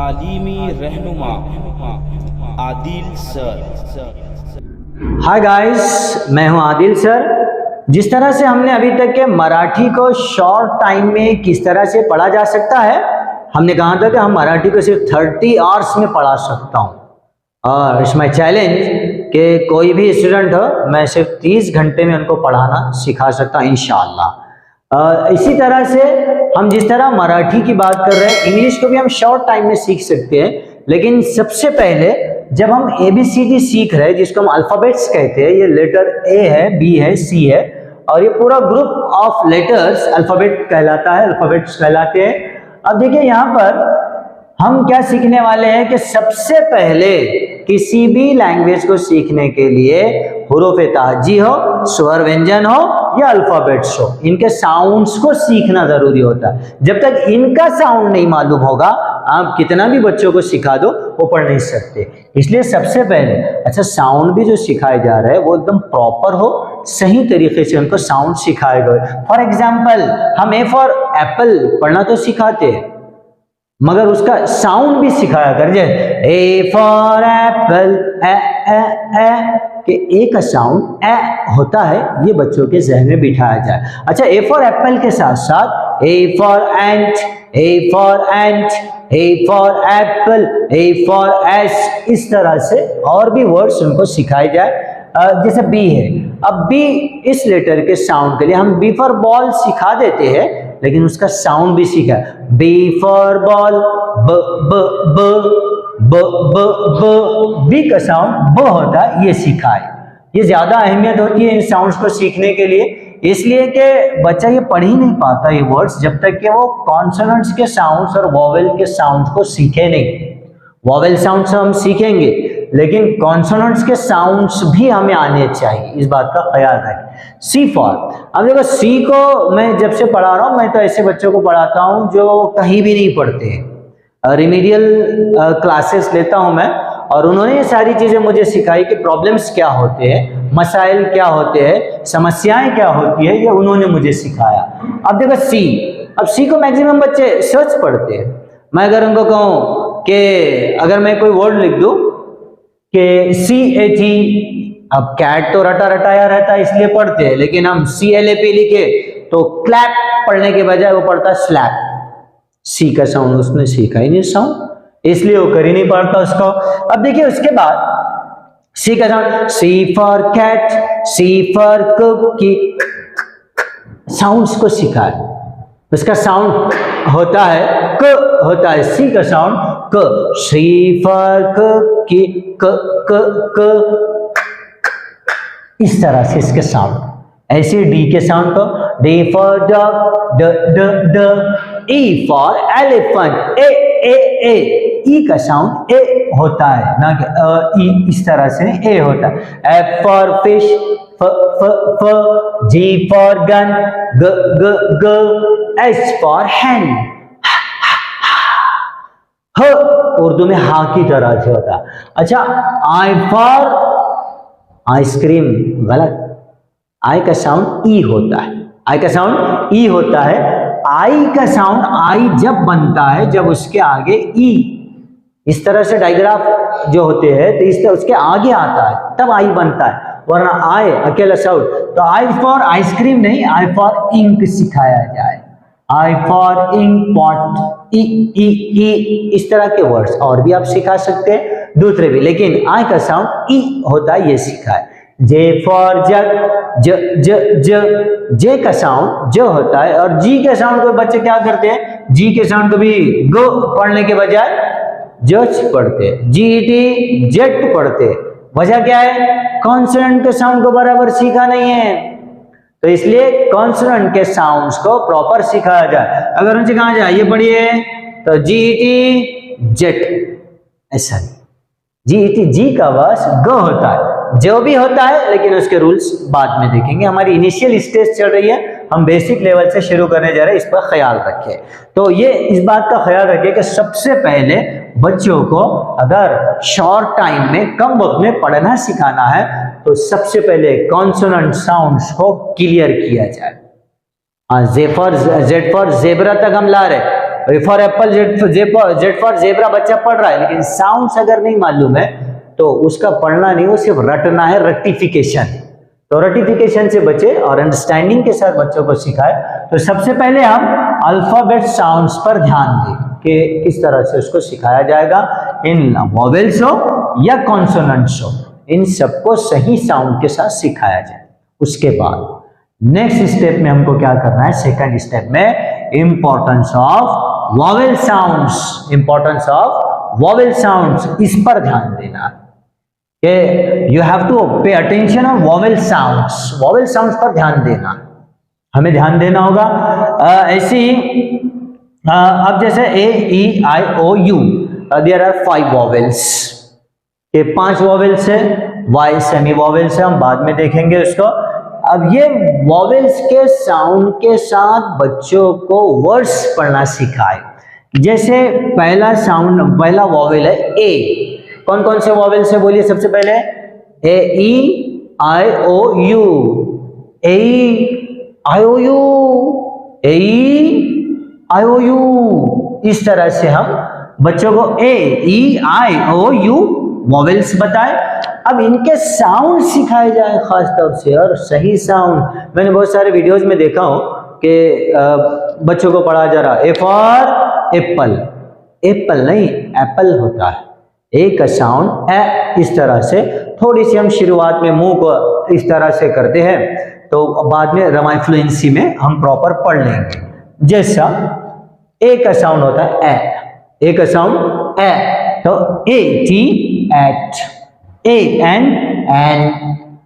तालीमी रहनुमा Adil sir. Hi guys, मैं हूं आदिल सर। जिस तरह से हमने अभी तक के मराठी को शॉर्ट टाइम में किस तरह से पढ़ा जा सकता है, हमने कहा था कि हम मराठी को सिर्फ 30 आवर्स में पढ़ा सकता हूं, और इट्स माय चैलेंज कि कोई भी स्टूडेंट हो, मैं सिर्फ 30 घंटे में उनको पढ़ाना सिखा सकता हूं इंशाअल्लाह। इसी तरह से हम जिस तरह मराठी की बात कर रहे हैं, इंग्लिश को भी हम शॉर्ट टाइम में सीख सकते हैं। लेकिन सबसे पहले जब हम ABCD सीख रहे हैं, जिसको हम अल्फाबेट्स कहते हैं, ये लेटर A है, B है, C है, और ये पूरा ग्रुप ऑफ लेटर्स अल्फाबेट कहलाता है, अल्फाबेट्स कहलाते हैं। अब देखिए यहाँ पर हम क्या सीखने वाले हैं कि सबसे पहले किसी भी लैंग्वेज को सीखने के लिए हुरूफ ताजी हो, स्वर व्यंजन हो या अल्फाबेट्स हो, इनके साउंड्स को सीखना जरूरी होता है। जब तक इनका साउंड नहीं मालूम होगा, आप कितना भी बच्चों को सिखा दो वो पढ़ नहीं सकते। इसलिए सबसे पहले साउंड भी जो सिखाए जा रहे हैं वो एकदम प्रॉपर हो, सही तरीके से उनको साउंड सिखाए गए। फॉर एग्जाम्पल, हम A फॉर एप्पल पढ़ना तो सिखाते हैं, मगर उसका साउंड भी सिखाया कर। जैसे A फॉर एप्पल, कि A का साउंड ए होता है, ये बच्चों के जहन में बिठाया जाए। अच्छा, A फॉर एप्पल के साथ साथ A for ant, A for ant, A for Apple, A for S, इस तरह से और भी वर्ड्स उनको सिखाए जाए। जैसे B है, अब B इस लेटर के साउंड के लिए हम B फॉर बॉल सिखा देते हैं, लेकिन उसका साउंड भी सीखा। B फॉर बॉल, ब ब ब ब ब ब, B का साउंड ब होता है, ये सीखा है। ये ज्यादा अहमियत होती है इन साउंड्स को सीखने के लिए, इसलिए कि बच्चा ये पढ़ ही नहीं पाता ये वर्ड्स जब तक कि वो कॉन्सोनेंट्स के साउंड्स और वॉवेल के साउंड्स को सीखे नहीं। वॉवेल साउंड्स हम सीखेंगे, लेकिन कॉन्सोनेंट्स के साउंड्स भी हमें आने चाहिए, इस बात का ख्याल रखें। सी फॉर, अब देखो सी को मैं जब से पढ़ा रहा हूँ, मैं तो ऐसे बच्चों को पढ़ाता हूँ जो कहीं भी नहीं पढ़ते हैं, रिमीडियल क्लासेस लेता हूँ मैं, और उन्होंने ये सारी चीजें मुझे सिखाई कि प्रॉब्लम्स क्या होते हैं, मसाइल क्या होते हैं, समस्याएं क्या होती है, ये उन्होंने मुझे सिखाया। अब देखो सी, अब सी को मैक्सिमम बच्चे सर्च पढ़ते हैं। मैं अगर उनको कहूँ कि अगर मैं कोई वर्ड लिख दूं कि CAT, अब कैट तो रटा रटाया रहता है इसलिए पढ़ते हैं, लेकिन हम CLAP लिखे तो क्लैप पढ़ने के बजाय वो पढ़ता स्लैप। सी का साउंड उसने सीखा ही नहीं साउंड, इसलिए वो कर ही नहीं पाता उसको। अब देखिए उसके बाद सी का sound, C for cat, C for cookie, sounds को सीखा है। उसका साउंड होता है क, होता है सी का साउंड क। C फॉर कुकी, क क क, इस तरह से इसके साउंड। ऐसे D के साउंड को D फॉर डॉग, ड ड ड। E फॉर एलिफेंट, ए। ई का साउंड ए होता है, ना कि ई, इस तरह से नहीं, ए होता है। F फॉर फिश, फ फ फ। G फॉर गन, ग ग ग। H फॉर हैंड, ह उर्दू में हा की तरह से होता है। अच्छा, I फॉर आइसक्रीम, गलत, आई का साउंड ई होता है, आई का साउंड ई होता है। आई का साउंड आई जब बनता है जब उसके आगे ई, इस तरह से डायग्राफ जो होते हैं तो इस तरह उसके आगे आता है तब आई बनता है, वरना आई अकेला साउंड। तो आई फॉर आइसक्रीम नहीं, आई फॉर इंक सिखाया जाए। आई फॉर इंक पॉट, ई ई ई, इस तरह के वर्ड्स और भी आप सिखा सकते हैं, दूसरे भी, लेकिन आई का साउंड ई होता है, ये सीखा है। जे फॉर जग, ज ज ज, जे का साउंड ज होता है, और जी के साउंड को बच्चे क्या करते हैं, जी के साउंड को भी ग पढ़ने के बजाय जज पढ़ते हैं, GET जेट पढ़ते हैं। वजह क्या है, कॉन्सोनेंट के साउंड को बराबर सीखा नहीं है, तो इसलिए कॉन्सोनेंट के साउंड्स को प्रॉपर सिखाया जाए। अगर उनसे कहा जाए ये पढ़िए तो GET जेट, ऐसा नहीं, GET जी का बस ग होता है, जो भी होता है, लेकिन उसके रूल्स बाद में देखेंगे। हमारी इनिशियल स्टेज चल रही है, हम बेसिक लेवल से शुरू करने जा रहे हैं, इस पर ख्याल रखें। तो ये इस बात का ख्याल रखें कि सबसे पहले बच्चों को अगर शॉर्ट टाइम में, कम वक्त में पढ़ना सिखाना है, तो सबसे पहले कॉन्सोनेंट साउंड्स को क्लियर किया जाए। जेड फॉर जेबरा तक हम ला रहे, A for Apple, Z for zebra बच्चा पढ़ रहा है, लेकिन साउंड्स अगर नहीं मालूम है तो उसका पढ़ना नहीं, वो सिर्फ रटना है, रेक्टिफिकेशन। तो रेक्टिफिकेशन से बचे और अंडरस्टैंडिंग के साथ बच्चों को सिखाए। तो सबसे पहले हम अल्फाबेट साउंड्स पर ध्यान दें कि किस तरह से उसको सिखाया जाएगा, इन वॉवेल्स हो या कॉन्सोनेंट्स हो, इन सबको सही साउंड के साथ सिखाया जाए। उसके बाद नेक्स्ट स्टेप में हमको क्या करना है, सेकंड स्टेप में importance of vowel sounds, importance of vowel sounds, इस पर ध्यान देना कि you have to pay attention on vowel sounds, vowel sounds पर ध्यान देना, हमें ध्यान देना होगा। ऐसे ही अब जैसे ए E I O you, there are 5 vowels, ये 5 वॉवेल्स है, वाई सेमी वॉवेल्स है, हम बाद में देखेंगे उसको। अब ये वॉवेल्स के साउंड के साथ बच्चों को वर्ड्स पढ़ना सिखाए। जैसे पहला साउंड, पहला वॉवेल है ए, कौन कौन से वॉवेल से बोलिए सबसे पहले, A E I O U, A I O U, A I O U, इस तरह से हम बच्चों को ए E I O you vowels बताए। अब इनके साउंड सिखाए जाए खास तौर से, और सही साउंड। मैंने बहुत सारे वीडियोस में देखा हूं कि बच्चों को पढ़ा जा रहा है ए फॉर एप्पल, एप्पल नहीं एप्पल होता है, ए का साउंड ए, इस तरह से थोड़ी सी हम शुरुआत में मुंह को इस तरह से करते हैं, तो बाद में रमा फ्लुएंसी में हम प्रॉपर पढ़ लेंगे। जैसा ए का साउंड होता है ए का साउंड ए, तो A T at, A N an,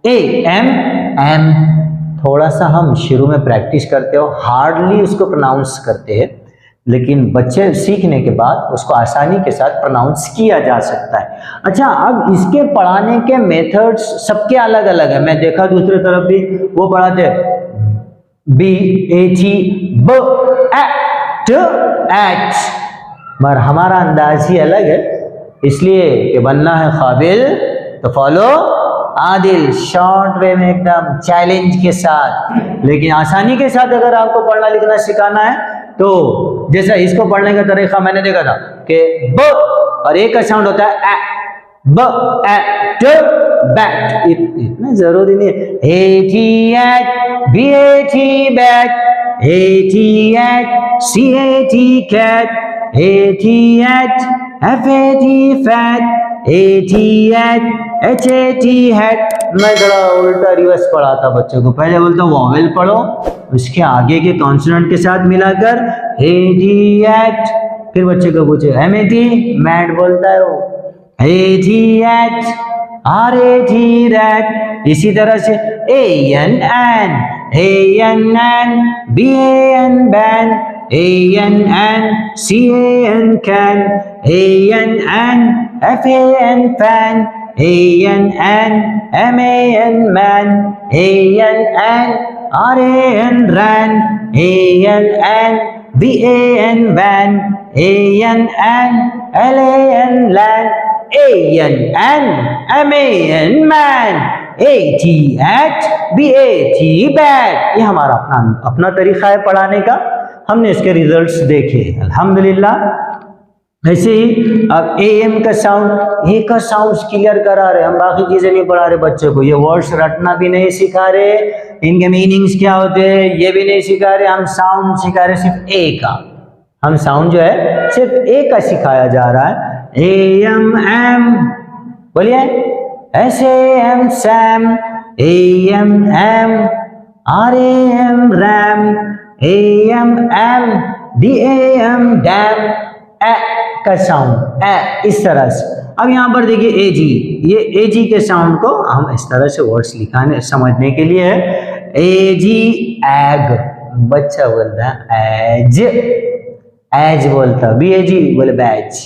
A M am. थोड़ा सा हम शुरू में प्रैक्टिस करते हो, हार्डली उसको प्रोनाउंस करते हैं, लेकिन बच्चे सीखने के बाद उसको आसानी के साथ प्रोनाउंस किया जा सकता है। अच्छा, अब इसके पढ़ाने के मेथड्स सबके अलग अलग है। मैं देखा दूसरी तरफ भी वो पढ़ाते बी ए टी ब एट एच, मगर हमारा अंदाज ही अलग है, इसलिए कि बनना है काबिल तो फॉलो आदिल, शॉर्ट वे में एकदम चैलेंज के साथ। लेकिन आसानी के साथ अगर आपको पढ़ना लिखना सिखाना है तो जैसा इसको पढ़ने का तरीका मैंने देखा था कि ब और ए का साउंड होता है ए, ब एट बैट, इतना जरूरी नहीं है। A T at, B A T bat, A T at, C A T cat, A T at, F A T fat, A T at, H A T hat. मैं थोड़ा उल्टा रिवर्स पढ़ाता बच्चों को, पहले बोलता वॉवेल पढ़ो, उसके आगे के कॉन्सोनेंट के साथ मिलाकर ए टी एट, फिर बच्चे को पूछे एम ए टी मैट बोलता है वो, A T at, R A T rat. इसी तरह से A N an, A N an, B A N ban, A N an, C A N can, A N an, F A N fan, A N an, M A N man, A N an, R A N ran, A N an, B A N van, A N an, L A N lan, A N an, M A N man, A T at, B A T bat. ये हमारा अपना तरीका है पढ़ाने का, हमने इसके results देखे अल्हम्दुलिल्लाह। ऐसे ही अब ए एम का साउंड, ए का साउंड क्लियर करा रहे, हम बाकी चीजें नहीं पढ़ा रहे बच्चों को, ये वर्ड्स रटना भी नहीं सिखा रहे, इनके मीनिंग्स क्या होते हैं ये भी नहीं सिखा रहे, हम साउंड सिखा रहे सिर्फ ए का। हम साउंड जो है सिर्फ ए का सिखाया जा रहा है। ए एम एम बोलिए, S A M Sam, A M am, R A M ram, A M am, D A M dam, A का साउंड ए, इस तरह से। अब यहाँ पर देखिए ए जी, ये ए जी के साउंड को हम इस तरह से वर्ड्स लिखाने समझने के लिए है। ए जी एग, बच्चा बोलता है एज, एज बोलता, बी ए जी बोले बैज।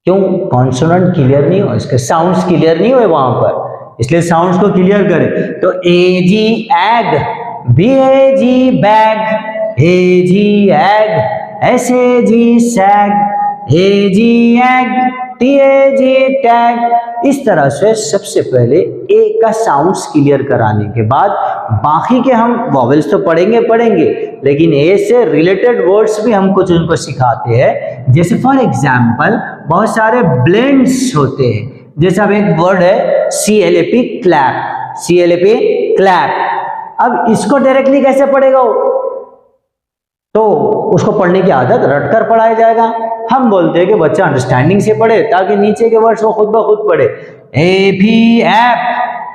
क्यों? कॉन्सोनेंट क्लियर नहीं हो, इसके साउंड्स क्लियर नहीं हुए वहां पर, इसलिए साउंड्स को क्लियर करें। तो A G ag, B A G bag, A G ag, S A G sag, A G ag, TAG tag. इस तरह से सबसे पहले ए का साउंड्स क्लियर कराने के बाद बाकी के हम वॉवेल्स तो पढ़ेंगे, लेकिन ए से रिलेटेड वर्ड्स भी हम कुछ उनको सिखाते हैं। जैसे फॉर एग्जाम्पल बहुत सारे ब्लेंड्स होते हैं, जैसे अब एक वर्ड है CLAP क्लैप, CLAP क्लैप। अब इसको डायरेक्टली कैसे पढ़ेगा वो? तो उसको पढ़ने की आदत रटकर पढ़ाया जाएगा। हम बोलते हैं कि बच्चा अंडरस्टैंडिंग से पढ़े ताकि नीचे के वर्ड्स वो खुद ब खुद पढ़े। AP ऐप,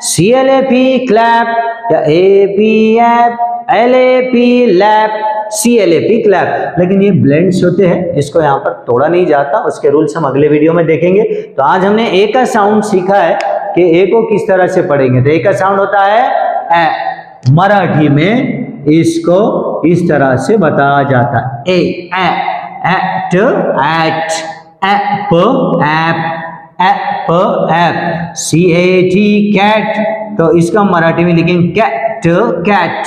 CLAP क्लैप, या AP app, LAP lap, CLAP clap. लेकिन ये ब्लेंड्स होते हैं, इसको यहाँ पर तोड़ा नहीं जाता, उसके रूल्स हम अगले वीडियो में देखेंगे। तो आज हमने ए का साउंड सीखा है कि ए को किस तरह से पढ़ेंगे। तो ए का साउंड होता है ए। मराठी में इसको इस तरह से बताया जाता है a, at, at, ap, ap, ap, CAT cat. तो इसका मराठी में लिखेंगे कैट, कैट,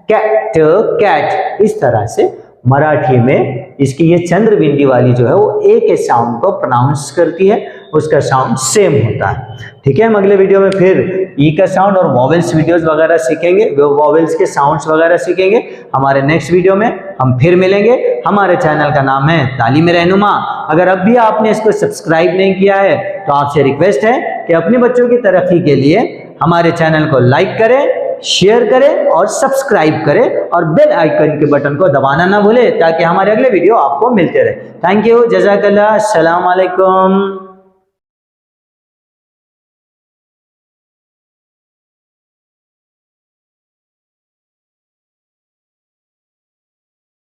कैट, कैट। इस तरह से मराठी में इसकी ये चंद्र बिंदी वाली जो है वो ए के साउंड को प्रोनाउंस करती है, उसका साउंड सेम होता है। ठीक है, हम अगले वीडियो में फिर ई का साउंड और वॉवेल्स वीडियोस वगैरह सीखेंगे, वॉवेल्स के साउंड्स वगैरह सीखेंगे। हमारे नेक्स्ट वीडियो में हम फिर मिलेंगे। हमारे चैनल का नाम है तालीम रहनुमा। अगर अब भी आपने इसको सब्सक्राइब नहीं किया है तो आपसे रिक्वेस्ट है कि अपने बच्चों की तरक्की के लिए हमारे चैनल को लाइक करें, शेयर करें और सब्सक्राइब करें और बेल आइकन के बटन को दबाना ना भूलें ताकि हमारे अगले वीडियो आपको मिलते रहे। थैंक यू, जज़ाकल्लाह, अस्सलाम वालेकुम।